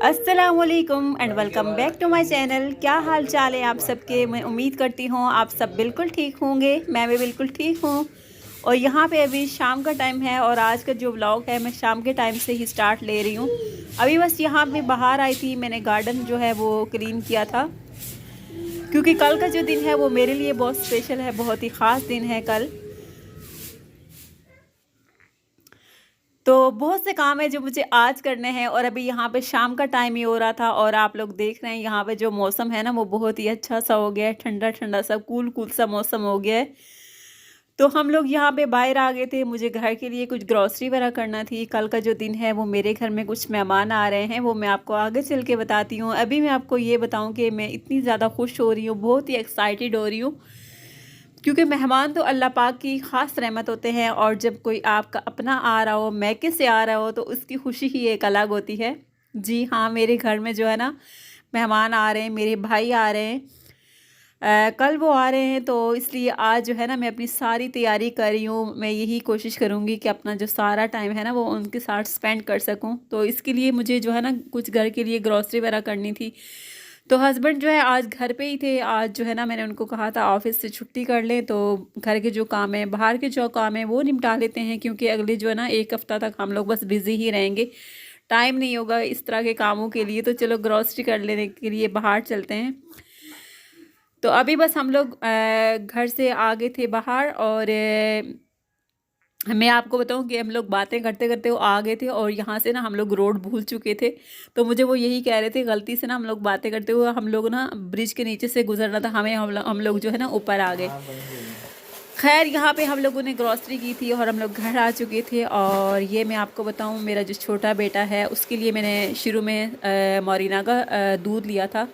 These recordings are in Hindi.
अस्सलामुअलैकुम and welcome back to my channel. क्या हाल चाल है आप सबके। मैं उम्मीद करती हूँ आप सब बिल्कुल ठीक होंगे। मैं भी बिल्कुल ठीक हूँ। और यहाँ पे अभी शाम का टाइम है और आज का जो व्लॉग है मैं शाम के टाइम से ही स्टार्ट ले रही हूँ। अभी बस यहाँ पे बाहर आई थी, मैंने गार्डन जो है वो क्लीन किया था क्योंकि कल का जो दिन है वो मेरे लिए बहुत स्पेशल है, बहुत ही ख़ास दिन है कल। तो बहुत से काम है जो मुझे आज करने हैं और अभी यहाँ पे शाम का टाइम ही हो रहा था और आप लोग देख रहे हैं यहाँ पे जो मौसम है ना वो बहुत ही अच्छा सा हो गया है, ठंडा ठंडा सा कूल कूल सा मौसम हो गया है। तो हम लोग यहाँ पे बाहर आ गए थे, मुझे घर के लिए कुछ ग्रॉसरी वगैरह करना थी। कल का जो दिन है वो मेरे घर में कुछ मेहमान आ रहे हैं, वो मैं आपको आगे चल के बताती हूँ। अभी मैं आपको ये बताऊँ कि मैं इतनी ज़्यादा खुश हो रही हूँ, बहुत ही एक्साइटेड हो रही हूँ क्योंकि मेहमान तो अल्लाह पाक की ख़ास रहमत होते हैं और जब कोई आपका अपना आ रहा हो, मैके से आ रहा हो, तो उसकी खुशी ही एक अलग होती है। जी हाँ, मेरे घर में जो है ना मेहमान आ रहे हैं, मेरे भाई आ रहे हैं। कल वो आ रहे हैं तो इसलिए आज जो है ना मैं अपनी सारी तैयारी कर रही हूँ। मैं यही कोशिश करूँगी कि अपना जो सारा टाइम है ना वो उनके साथ स्पेंड कर सकूँ। तो इसके लिए मुझे जो है ना कुछ घर के लिए ग्रॉसरी वगैरह करनी थी। तो हस्बैंड जो है आज घर पे ही थे। आज जो है ना मैंने उनको कहा था ऑफिस से छुट्टी कर लें तो घर के जो काम है, बाहर के जो काम है वो निपटा लेते हैं क्योंकि अगले जो है ना एक हफ्ता तक हम लोग बस बिज़ी ही रहेंगे, टाइम नहीं होगा इस तरह के कामों के लिए। तो चलो ग्रॉसरी कर लेने के लिए बाहर चलते हैं। तो अभी बस हम लोग घर से आ गए थे बाहर और मैं आपको बताऊं कि हम लोग बातें करते करते वो आ गए थे और यहाँ से ना हम लोग रोड भूल चुके थे। तो मुझे वो यही कह रहे थे गलती से ना हम लोग बातें करते हुए हम लोग ना ब्रिज के नीचे से गुजरना था हमें, हम लोग जो है ना ऊपर आ गए। खैर यहाँ पे हम लोगों ने ग्रॉसरी की थी और हम लोग घर आ चुके थे। और ये मैं आपको बताऊं, मेरा जो छोटा बेटा है उसके लिए मैंने शुरू में मोरिना का दूध लिया था।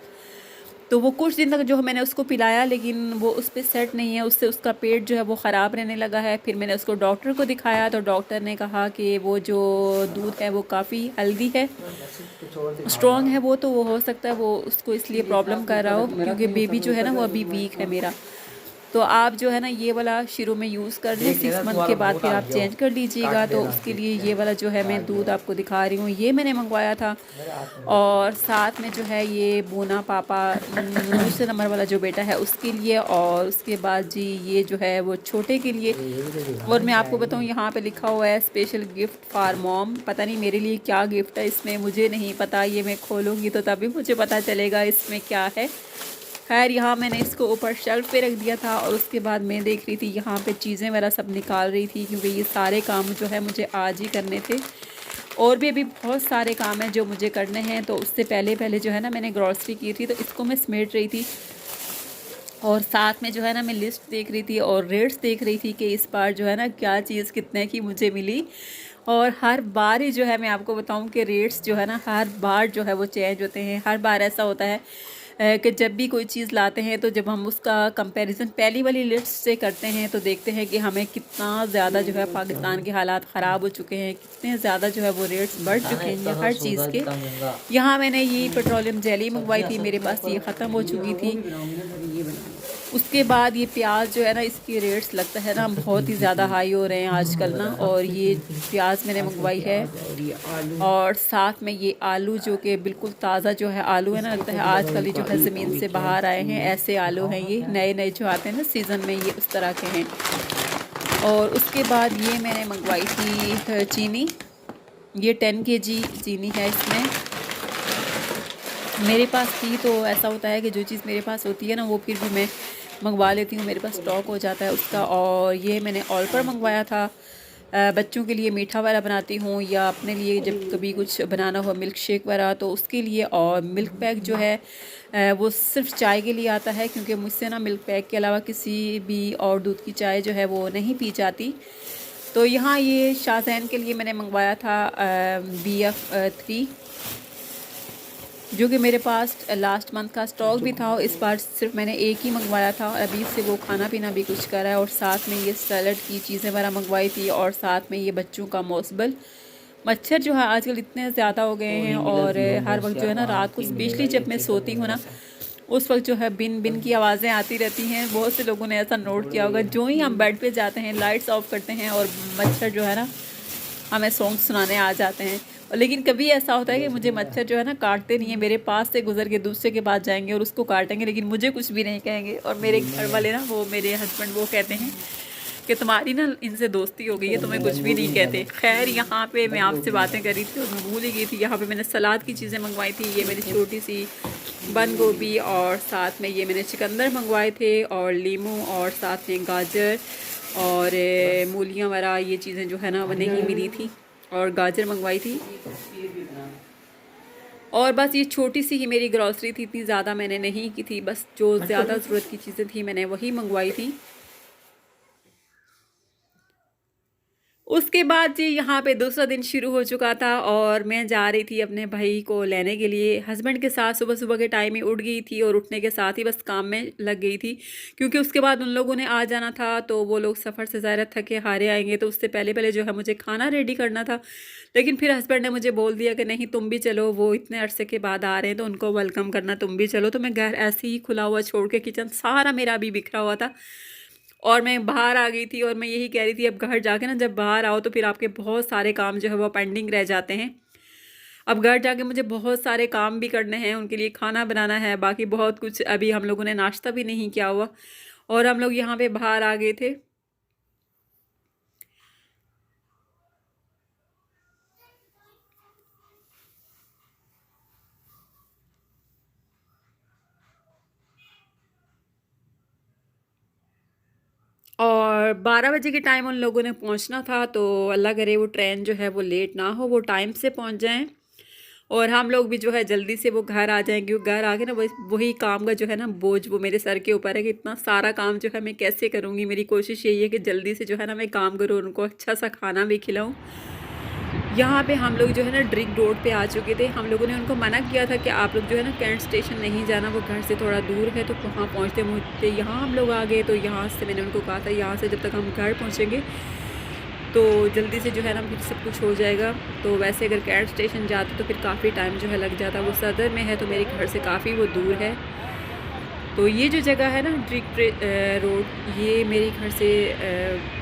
तो वो कुछ दिन तक जो मैंने उसको पिलाया लेकिन वो उस पर सेट नहीं है, उससे उसका पेट जो है वो ख़राब रहने लगा है। फिर मैंने उसको डॉक्टर को दिखाया तो डॉक्टर ने कहा कि वो जो दूध है वो काफ़ी हेल्दी है, स्ट्रॉन्ग है। वो हो सकता है वो उसको इसलिए प्रॉब्लम कर रहा हो क्योंकि बेबी जो है ना वो अभी वीक है मेरा। तो आप जो है ना ये वाला शुरू में यूज़ कर लें, 6 मंथ के बाद फिर आप चेंज कर लीजिएगा। तो उसके लिए ये वाला जो है मैं दूध आपको दिखा रही हूँ, ये मैंने मंगवाया था। और साथ में जो है ये बूना पापा दूसरे नंबर वाला जो बेटा है उसके लिए, और उसके बाद जी ये जो है वो छोटे के लिए। और मैं आपको बताऊँ यहाँ पे लिखा हुआ है स्पेशल गिफ्ट फॉर मॉम। पता नहीं मेरे लिए क्या गिफ्ट है इसमें, मुझे नहीं पता। ये मैं खोलूँगी तो तभी मुझे पता चलेगा इसमें क्या है। खैर यहाँ मैंने इसको ऊपर शेल्फ पे रख दिया था और उसके बाद मैं देख रही थी यहाँ पे चीज़ें वगैरह सब निकाल रही थी क्योंकि ये सारे काम जो है मुझे आज ही करने थे। और भी अभी बहुत सारे काम हैं जो मुझे करने हैं। तो उससे पहले पहले जो है ना मैंने ग्रॉसरी की थी तो इसको मैं समेट रही थी और साथ में जो है ना मैं लिस्ट देख रही थी और रेट्स देख रही थी कि इस बार जो है ना क्या चीज़ कितने की मुझे मिली। और हर बार ही जो है मैं आपको बताऊं कि रेट्स जो है ना हर बार जो है वो चेंज होते हैं। हर बार ऐसा होता है कि जब भी कोई चीज़ लाते हैं तो जब हम उसका कंपैरिजन पहली वाली लिस्ट से करते हैं तो देखते हैं कि हमें कितना ज़्यादा जो है पाकिस्तान के हालात ख़राब हो चुके हैं, कितने ज़्यादा जो है वो रेट्स बढ़ चुके हैं हर चीज़ के। यहाँ मैंने ये पेट्रोलियम जेली मंगवाई थी, मेरे पास ये ख़त्म हो चुकी थी। उसके बाद ये प्याज जो है ना इसकी रेट्स लगता है ना बहुत ही ज़्यादा हाई हो रहे हैं आजकल ना। और ये प्याज मैंने मंगवाई है और साथ में ये आलू जो कि बिल्कुल ताज़ा जो है आलू है ना, लगता है आजकल ही जो है ज़मीन से बाहर आए हैं ऐसे आलू हैं। ये नए नए जो आते हैं ना सीज़न में, ये उस तरह के हैं। और उसके बाद ये मैंने मंगवाई थी चीनी, ये 10 kg चीनी है इसमें मेरे पास थी। तो ऐसा होता है कि जो चीज़ मेरे पास होती है ना वो फिर भी मैं मंगवा लेती हूँ, मेरे पास स्टॉक हो जाता है उसका। और ये मैंने ऑल पर मंगवाया था, बच्चों के लिए मीठा वाला बनाती हूँ या अपने लिए जब कभी कुछ बनाना हो मिल्क शेक वगैरह तो उसके लिए। और मिल्क पैक जो है वो सिर्फ चाय के लिए आता है क्योंकि मुझसे ना मिल्क पैक के अलावा किसी भी और दूध की चाय जो है वो नहीं पी जाती। तो यहाँ ये शाहजैन के लिए मैंने मंगवाया था BF3 जो कि मेरे पास लास्ट मंथ का स्टॉक भी था। इस बार सिर्फ मैंने एक ही मंगवाया था, अभी से वो खाना पीना भी कुछ करा है। और साथ में ये सैलड की चीज़ें वगैरह मंगवाई थी और साथ में ये बच्चों का मौसबल। मच्छर जो है आजकल इतने ज़्यादा हो गए हैं और हर वक्त जो है ना रात को स्पेशली जब मैं सोती हूँ ना उस वक्त जो है बिन बिन की आवाज़ें आती रहती हैं। बहुत से लोगों ने ऐसा नोट किया होगा, जो ही हम बेड पे जाते हैं लाइट्स ऑफ करते हैं और मच्छर जो है ना हमें सॉन्ग सुनाने आ जाते हैं। और लेकिन कभी ऐसा होता है कि मुझे मच्छर जो है ना काटते नहीं है, मेरे पास से गुजर के दूसरे के पास जाएंगे और उसको काटेंगे, लेकिन मुझे कुछ भी नहीं कहेंगे। और मेरे घर वाले ना, वो मेरे हस्बैंड वो कहते हैं कि तुम्हारी ना इनसे दोस्ती हो गई है, तुम्हें कुछ भी नहीं कहते। खैर यहाँ पे मैं आपसे बातें कर रही थी और मैं भूल ही गई थी। यहाँ पे मैंने सलाद की चीज़ें मंगवाई थी। ये मेरी छोटी सी बंद गोभी, और साथ में ये मैंने चुकंदर मंगवाए थे, और लीमू, और साथ में गाजर और मूलियाँ वगैरह, ये चीज़ें जो है ना वो नहीं मिली थी, और गाजर मंगवाई थी। और बस ये छोटी सी ही मेरी ग्रॉसरी थी, इतनी ज़्यादा मैंने नहीं की थी, बस जो ज़्यादा ज़रूरत की चीज़ें थी मैंने वही मंगवाई थी। उसके बाद जी यहाँ पे दूसरा दिन शुरू हो चुका था और मैं जा रही थी अपने भाई को लेने के लिए। हस्बैंड के साथ सुबह सुबह के टाइम ही उठ गई थी और उठने के साथ ही बस काम में लग गई थी, क्योंकि उसके बाद उन लोगों ने आ जाना था। तो वो लोग सफ़र से ज़्यादा थके हारे आएंगे, तो उससे पहले पहले जो है मुझे खाना रेडी करना था। लेकिन फिर हस्बैंड ने मुझे बोल दिया कि नहीं तुम भी चलो, वो इतने अरसे के बाद आ रहे हैं तो उनको वेलकम करना, तुम भी चलो। तो मैं घर ऐसे ही खुला हुआ छोड़ के, किचन सारा मेरा अभी बिखरा हुआ था और मैं बाहर आ गई थी। और मैं यही कह रही थी अब घर जाके ना, जब बाहर आओ तो फिर आपके बहुत सारे काम जो है वो पेंडिंग रह जाते हैं। अब घर जाके मुझे बहुत सारे काम भी करने हैं, उनके लिए खाना बनाना है, बाकी बहुत कुछ। अभी हम लोगों ने नाश्ता भी नहीं किया हुआ और हम लोग यहाँ पे बाहर आ गए थे। और 12 बजे के टाइम उन लोगों ने पहुंचना था, तो अल्लाह करे वो ट्रेन जो है वो लेट ना हो, वो टाइम से पहुंच जाएं और हम लोग भी जो है जल्दी से वो घर आ जाएंगे। वो घर आके ना वही काम का जो है ना बोझ वो मेरे सर के ऊपर है कि इतना सारा काम जो है मैं कैसे करूँगी। मेरी कोशिश यही है कि जल्दी से जो है ना मैं काम करूँ, उनको अच्छा सा खाना भी खिलाऊँ। यहाँ पे हम लोग जो है ना ड्रिंक रोड पे आ चुके थे। हम लोगों ने उनको मना किया था कि आप लोग जो है ना कैंट स्टेशन नहीं जाना, वो घर से थोड़ा दूर है। तो वहाँ पहुँचते यहाँ हम लोग आ गए। तो यहाँ से मैंने उनको कहा था यहाँ से जब तक हम घर पहुँचेंगे तो जल्दी से जो है ना फिर सब कुछ हो जाएगा। तो वैसे अगर कैंट स्टेशन जाते तो फिर काफ़ी टाइम जो है लग जाता। वो सदर में है तो मेरे घर से काफ़ी वो दूर है। तो ये जो जगह है ना ड्रिंक रोड, ये मेरे घर से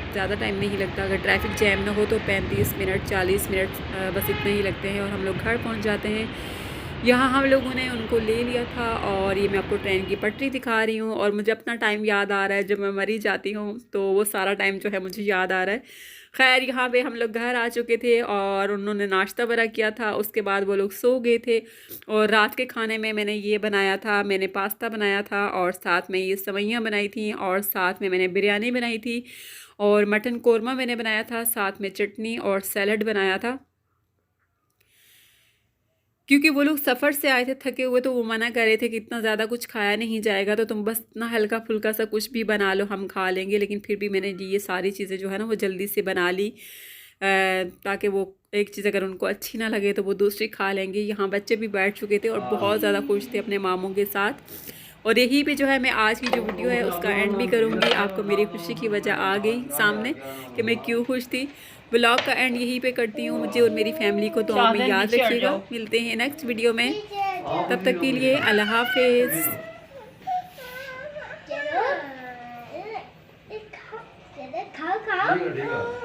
ज़्यादा टाइम नहीं लगता। अगर ट्रैफिक जैम ना हो तो 35 मिनट 40 मिनट बस इतने ही लगते हैं और हम लोग घर पहुंच जाते हैं। यहाँ हम लोगों ने उनको ले लिया था और ये मैं आपको ट्रेन की पटरी दिखा रही हूँ। और मुझे अपना टाइम याद आ रहा है, जब मैं मरी जाती हूँ तो वो सारा टाइम जो है मुझे याद आ रहा है। खैर यहाँ पे हम लोग घर आ चुके थे और उन्होंने नाश्ता बना किया था। उसके बाद वो लोग सो गए थे और रात के खाने में मैंने ये बनाया था, मैंने पास्ता बनाया था और साथ में ये सेवइयाँ बनाई थी और साथ में मैंने बिरयानी बनाई थी और मटन कोरमा मैंने बनाया था, साथ में चटनी और सैलड बनाया था। क्योंकि वो लोग सफ़र से आए थे थके हुए, तो वो मना कर रहे थे कि इतना ज़्यादा कुछ खाया नहीं जाएगा, तो तुम बस इतना हल्का फुल्का सा कुछ भी बना लो, हम खा लेंगे। लेकिन फिर भी मैंने ये सारी चीज़ें जो है ना वो जल्दी से बना ली, ताकि वो एक चीज़ अगर उनको अच्छी ना लगे तो वो दूसरी खा लेंगे। यहाँ बच्चे भी बैठ चुके थे और बहुत ज़्यादा खुश थे अपने मामों के साथ। और यहीं पे जो है मैं आज की जो वीडियो है उसका एंड भी करूँगी। आपको मेरी खुशी की वजह आ गई सामने कि मैं क्यों खुश थी। ब्लॉग का एंड यहीं पे करती हूँ। मुझे और मेरी फैमिली को दुआ में याद रखिएगा। मिलते हैं नेक्स्ट वीडियो में, तब तक के लिए अल्लाह हाफिज़। खाओ खाओ